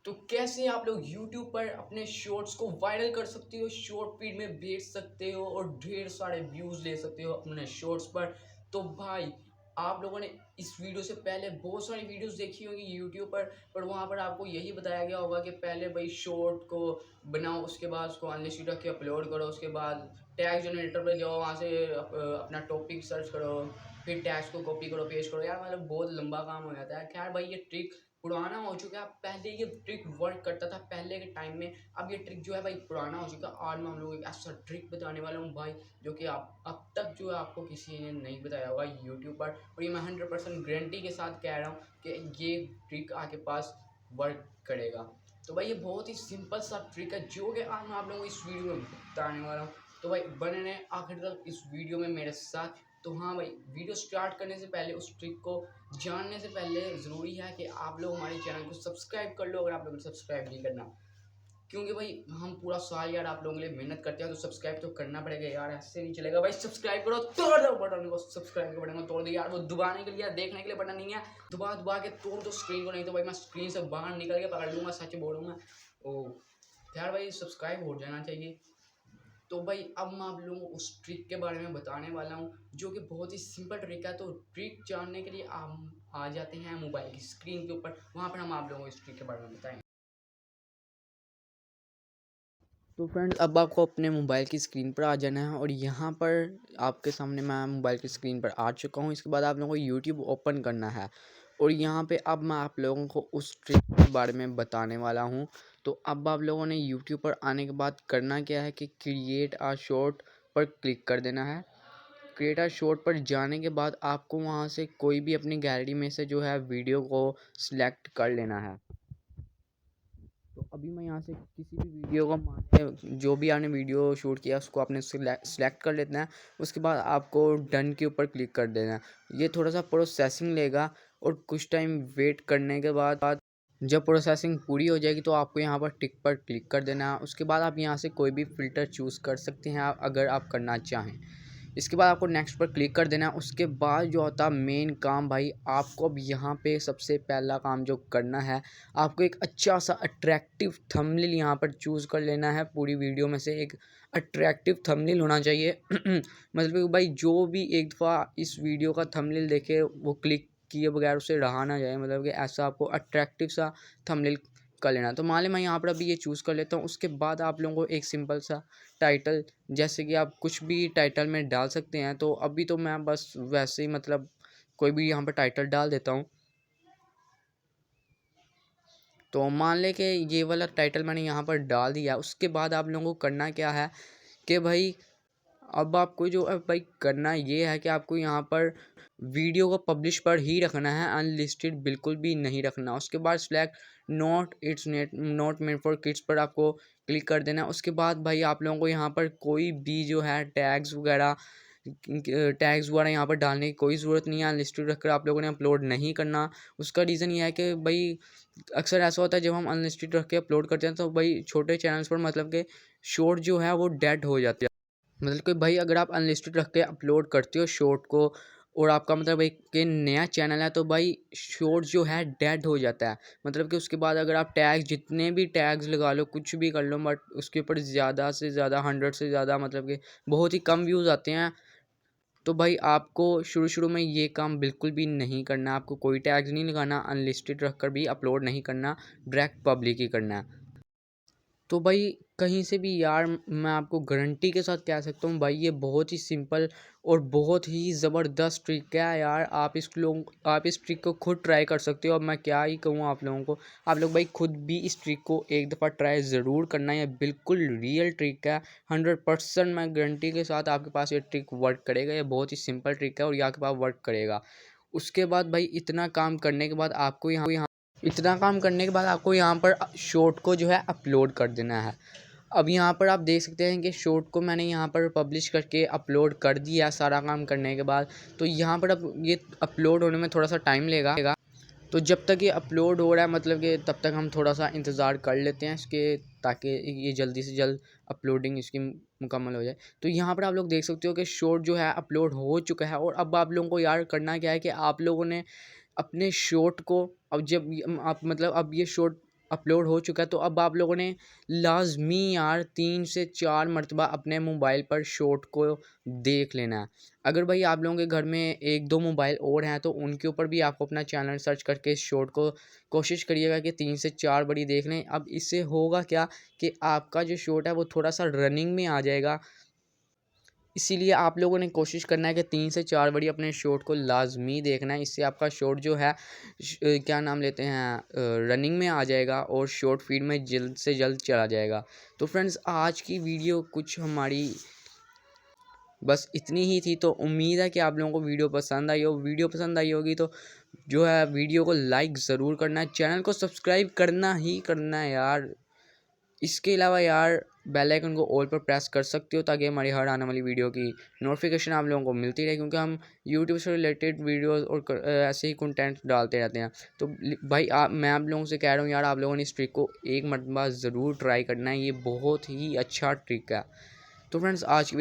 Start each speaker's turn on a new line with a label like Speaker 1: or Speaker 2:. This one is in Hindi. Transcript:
Speaker 1: तो कैसे आप लोग YouTube पर अपने शॉर्ट्स को वायरल कर सकते हो, शॉर्ट फीड में भेज सकते हो और ढेर सारे व्यूज़ ले सकते हो अपने शॉर्ट्स पर। तो भाई आप लोगों ने इस वीडियो से पहले बहुत सारी वीडियोस देखी होगी YouTube पर वहाँ पर आपको यही बताया गया होगा कि पहले भाई शॉर्ट को बनाओ, उसके बाद उसको अनलिस्टेड रख के अपलोड करो, उसके बाद टैग जनरेटर पर जाओ, वहाँ से अपना टॉपिक सर्च करो, फिर टैग्स को कॉपी करो पेस्ट करो। यार मतलब बहुत लंबा काम हो जाता है। खैर भाई ये ट्रिक पुराना हो चुका है। पहले ये ट्रिक वर्क करता था पहले के टाइम में, अब ये ट्रिक जो है भाई पुराना हो चुका है। आज मैं हम लोग एक ऐसा ट्रिक बताने वाला हूँ भाई जो कि आप अब तक जो है आपको किसी ने नहीं बताया होगा यूट्यूब पर, और ये मैं 100% गारंटी के साथ कह रहा हूँ कि ये ट्रिक आपके पास वर्क करेगा। तो भाई ये बहुत ही सिंपल सा ट्रिक है जो कि आज मैं आप लोगों को इस वीडियो में बताने वाला हूँ। तो भाई बने रहें आखिर तक इस वीडियो में मेरे साथ। तो हाँ भाई, वीडियो स्टार्ट करने से पहले, उस ट्रिक को जानने से पहले ज़रूरी है कि आप लोग हमारे चैनल को सब्सक्राइब कर लो, अगर आप लोगों ने सब्सक्राइब नहीं करना। क्योंकि भाई हम पूरा साल यार आप लोगों के लिए मेहनत करते हैं, तो सब्सक्राइब तो करना पड़ेगा यार, ऐसे नहीं चलेगा भाई। सब्सक्राइब करो, तोड़ दो बटन को, सब्सक्राइब के बटन को तोड़ दो यार, वो दबाने के लिए, देखने के लिए बटन नहीं है, दबा दबा के तोड़ दो स्क्रीन को, नहीं तो भाई मैं स्क्रीन से बाहर निकल के पकड़ लूँगा, सच बोलूँगा। ओ यार भाई सब्सक्राइब हो जाना चाहिए। तो भाई अब मैं आप लोगों को उस ट्रिक के बारे में बताने वाला हूँ जो कि बहुत ही सिंपल ट्रिक है। तो ट्रिक जानने के लिए हम आ जाते हैं मोबाइल की स्क्रीन के ऊपर, वहाँ पर हम आप लोगों को इस ट्रिक के बारे में बताएंगे। तो फ्रेंड्स अब आपको अपने मोबाइल की स्क्रीन पर आ जाना है, और यहाँ पर आपके सामने मैं मोबाइल की स्क्रीन पर आ चुका हूँ। इसके बाद आप लोगों को यूट्यूब ओपन करना है, और यहाँ पे अब मैं आप लोगों को उस ट्रिक के बारे में बताने वाला हूँ। तो अब आप लोगों ने यूट्यूब पर आने के बाद करना क्या है कि क्रिएट आ शॉर्ट पर क्लिक कर देना है। क्रिएट आ शॉर्ट पर जाने के बाद आपको वहाँ से कोई भी अपनी गैलरी में से जो है वीडियो को सिलेक्ट कर लेना है। तो अभी मैं यहाँ से किसी भी वीडियो को माने जो भी आपने वीडियो शूट किया उसको आपने सिलेक्ट कर लेना है। उसके बाद आपको डन के ऊपर क्लिक कर देना है। ये थोड़ा सा प्रोसेसिंग लेगा, और कुछ टाइम वेट करने के बाद जब प्रोसेसिंग पूरी हो जाएगी तो आपको यहाँ पर टिक पर क्लिक कर देना है। उसके बाद आप यहाँ से कोई भी फ़िल्टर चूज़ कर सकते हैं अगर आप करना चाहें। इसके बाद आपको नेक्स्ट पर क्लिक कर देना है। उसके बाद जो होता है मेन काम भाई, आपको अब यहाँ पे सबसे पहला काम जो करना है, आपको एक अच्छा सा अट्रैक्टिव थंबनेल यहाँ पर चूज़ कर लेना है। पूरी वीडियो में से एक अट्रैक्टिव थंबनेल होना चाहिए मतलब कि भाई जो भी एक दफ़ा इस वीडियो का थंबनेल देखे वो क्लिक किए बगैर उसे रहा ना जाए, मतलब कि ऐसा आपको अट्रैक्टिव सा थंबनेल कर लेना। तो मान लें मैं यहाँ पर अभी ये चूज़ कर लेता हूँ। उसके बाद आप लोगों को एक सिंपल सा टाइटल, जैसे कि आप कुछ भी टाइटल में डाल सकते हैं। तो अभी तो मैं बस वैसे ही मतलब कोई भी यहाँ पर टाइटल डाल देता हूँ। तो मान लें कि ये वाला टाइटल मैंने यहाँ पर डाल दिया। उसके बाद आप लोगों को करना क्या है कि भाई अब आपको जो अब भाई करना ये है कि आपको यहाँ पर वीडियो को पब्लिश पर ही रखना है, अनलिस्टेड बिल्कुल भी नहीं रखना। उसके बाद select not it's net not made for kids पर आपको क्लिक कर देना। उसके बाद भाई आप लोगों को यहाँ पर कोई भी जो है टैग्स वगैरह यहाँ पर डालने की कोई ज़रूरत नहीं है। अनलिस्टेड रखकर आप लोगों ने अपलोड नहीं करना। उसका रीज़न ये है कि भाई अक्सर ऐसा होता है जब हम अनलिस्टेड रख के अपलोड करते हैं तो भाई छोटे चैनल्स पर मतलब कि शॉर्ट जो है वो डेड हो जाते हैं। मतलब कि भाई अगर आप अनलिस्टेड रख के अपलोड करते हो शॉर्ट को, और आपका मतलब एक कि नया चैनल है, तो भाई शॉर्ट जो है डेड हो जाता है। मतलब कि उसके बाद अगर आप टैग्स जितने भी टैग्स लगा लो, कुछ भी कर लो, बट उसके ऊपर ज़्यादा से ज़्यादा 100 से ज़्यादा मतलब कि बहुत ही कम व्यूज़ आते हैं। तो भाई आपको शुरू शुरू में ये काम बिल्कुल भी नहीं करना। आपको कोई टैग्स नहीं लगाना, अनलिस्टेड रख कर भी अपलोड नहीं करना, डायरेक्ट पब्लिक ही करना है। तो भाई कहीं से भी यार मैं आपको गारंटी के साथ कह सकता हूँ भाई ये बहुत ही सिंपल और बहुत ही ज़बरदस्त ट्रिक है यार। आप इस ट्रिक को खुद ट्राई कर सकते हो। अब मैं क्या ही कहूँ आप लोगों को, आप लोग भाई खुद भी इस ट्रिक को एक दफ़ा ट्राई ज़रूर करना है। बिल्कुल रियल ट्रिक है, 100% मैं गारंटी के साथ आपके पास ये ट्रिक वर्क करेगा। ये बहुत ही सिंपल ट्रिक है और ये आपके पास वर्क करेगा। उसके बाद भाई इतना काम करने के बाद आपको यहाँ पर शॉर्ट को जो है अपलोड कर देना है। अब यहाँ पर आप देख सकते हैं कि शॉर्ट को मैंने यहाँ पर पब्लिश करके अपलोड कर दिया सारा काम करने के बाद। तो यहाँ पर अब ये अपलोड होने में थोड़ा सा टाइम लेगा। तो जब तक ये अपलोड हो रहा है मतलब कि तब तक हम थोड़ा सा इंतज़ार कर लेते हैं इसके, ताकि ये जल्दी से जल्द अपलोडिंग इसकी मुकम्मल हो जाए। तो यहाँ पर आप लोग देख सकते हो कि शॉर्ट जो है अपलोड हो चुका है। और अब आप लोगों को यार करना क्या है कि आप लोगों ने अपने शॉर्ट को, अब जब आप मतलब अब ये शॉर्ट अपलोड हो चुका है। तो अब आप लोगों ने लाजमी यार 3 से 4 मरतबा अपने मोबाइल पर शॉर्ट को देख लेना है। अगर भाई आप लोगों के घर में 1-2 मोबाइल और हैं तो उनके ऊपर भी आपको अपना चैनल सर्च करके इस शॉर्ट को कोशिश करिएगा कि 3 से 4 बड़ी देख लें। अब इससे होगा क्या कि आपका जो शॉर्ट है वो थोड़ा सा रनिंग में आ जाएगा। इसीलिए आप लोगों ने कोशिश करना है कि 3 से 4 बड़ी अपने शॉट को लाजमी देखना है। इससे आपका शॉट जो है क्या नाम लेते हैं रनिंग में आ जाएगा और शॉर्ट फीड में जल्द से जल्द चला जाएगा। तो फ्रेंड्स आज की वीडियो कुछ हमारी बस इतनी ही थी। तो उम्मीद है कि आप लोगों को वीडियो पसंद आई हो। वीडियो पसंद आई होगी तो जो है वीडियो को लाइक ज़रूर करना है, चैनल को सब्सक्राइब करना ही करना है यार। इसके अलावा यार बेल आइकन को ऑल पर प्रेस कर सकते हो ताकि हमारी हर आने वाली वीडियो की नोटिफिकेशन आप लोगों को मिलती रहे, क्योंकि हम यूट्यूब से रिलेटेड वीडियोस और ऐसे ही कंटेंट डालते रहते हैं। तो भाई मैं आप लोगों से कह रहा हूँ यार, आप लोगों ने इस ट्रिक को एक मरतबा ज़रूर ट्राई करना है, ये बहुत ही अच्छा ट्रिक है। तो फ्रेंड्स आज की